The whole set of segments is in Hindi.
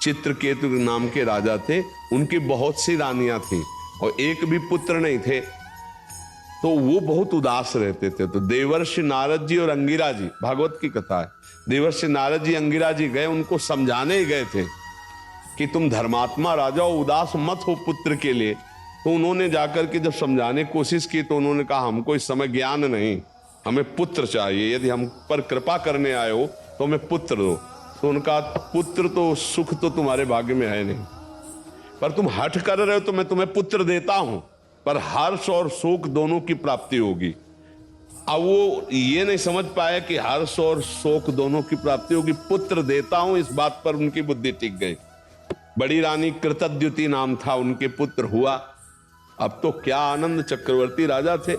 चित्रकेतु नाम के राजा थे, उनकी बहुत सी रानियां थीं और एक भी पुत्र नहीं थे, तो वो बहुत उदास रहते थे। तो देवर्षि नारद जी और अंगिरा जी, भागवत की कथा है, देवर्षि नारद जी अंगिरा जी गए, उनको समझाने ही गए थे कि तुम धर्मात्मा राजा हो, उदास मत हो पुत्र के लिए। तो उन्होंने जाकर के जब समझाने की कोशिश की तो उन्होंने कहा हमको इस समय ज्ञान नहीं, हमें पुत्र चाहिए, यदि हम पर कृपा करने आए हो तो हमें पुत्र दो। तो उनका पुत्र तो सुख तो तुम्हारे भाग्य में है नहीं, पर तुम हठ कर रहे हो तो मैं तुम्हें पुत्र देता हूं, पर हर्ष और शोक दोनों की प्राप्ति होगी। अब वो ये नहीं समझ पाए कि हर्ष और शोक दोनों की प्राप्ति होगी, पुत्र देता हूं, इस बात पर उनकी बुद्धि टिक गई। बड़ी रानी कृतद्युति नाम था, उनके पुत्र हुआ। अब तो क्या आनंद, चक्रवर्ती राजा थे,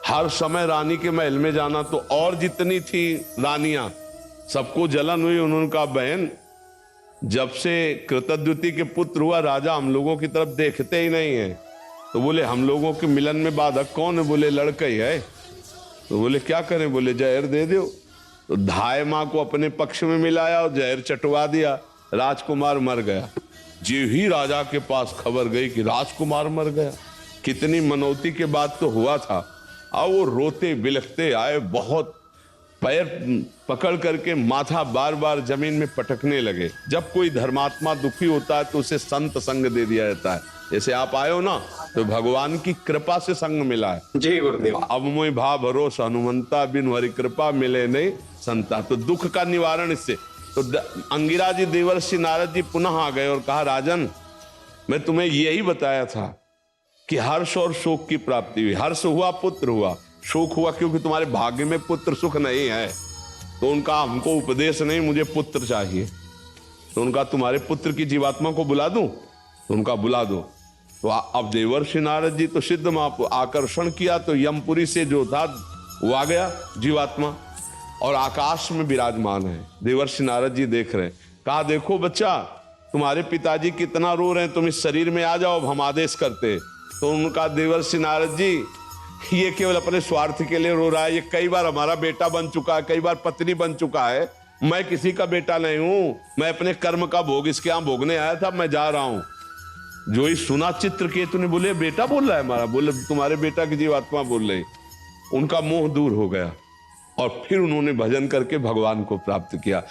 हर समय रानी के महल में जाना। तो और जितनी थी रानियां सबको जलन हुई। उन्होंने कहा बहन, जब से कृतद्युति के पुत्र हुआ राजा हम लोगों की तरफ देखते ही नहीं है। तो बोले हम लोगों के मिलन में बाधक कौन है? बोले लड़का ही है। तो बोले क्या करें? बोले जहर दे दो। तो धाय माँ को अपने पक्ष में मिलाया और जहर चटवा दिया, राजकुमार मर गया। जो ही राजा के पास खबर गई कि राजकुमार मर गया, कितनी मनौती के बाद तो हुआ था। अब वो रोते बिलखते आए, बहुत पैर पकड़ करके माथा बार बार जमीन में पटकने लगे। जब कोई धर्मात्मा दुखी होता है तो उसे संत संग दे दिया जाता है। जैसे आप आए हो ना, तो भगवान की कृपा से संग मिला है। जी गुरुदेव। अब मोहि भा भरोसा हनुमंता, बिन हरि कृपा मिले नहीं संता। तो दुख का निवारण इससे। तो अंगिरा जी देवर्षि नारद जी पुनः आ गए और कहा राजन, मैं तुम्हें यही बताया था कि हर्ष और शोक की प्राप्ति हुई। हर्ष हुआ, पुत्र हुआ, शोक हुआ क्योंकि तुम्हारे भाग्य में पुत्र सुख नहीं है। तो उनका हमको उपदेश नहीं, मुझे पुत्र चाहिए। तो उनका तुम्हारे पुत्र की जीवात्मा को बुला दूं? तो उनका बुला दो। तो अब देवर्षि नारद जी तो सिद्ध माप आकर्षण किया, तो यमपुरी से जो था वो आ गया जीवात्मा और आकाश में विराजमान है। देवर्षि नारद जी देख रहे हैं। कहा देखो बच्चा, तुम्हारे पिताजी कितना रो रहे हैं, तुम इस शरीर में आ जाओ, हम आदेश करते। तो उनका देवर्षि नारद जी, ये केवल अपने स्वार्थ के लिए रो रहा है, ये कई बार हमारा बेटा बन चुका है, कई बार पत्नी बन चुका है, मैं किसी का बेटा नहीं हूं, मैं अपने कर्म का भोग इसके यहां भोगने आया था, मैं जा रहा हूं। जो ही सुना चित्रकेतु ने, बोले बेटा बोल रहा है हमारा? बोले तुम्हारे बेटा की जीवात्मा बोल रही। उनका मोह दूर हो गया और फिर उन्होंने भजन करके भगवान को प्राप्त किया।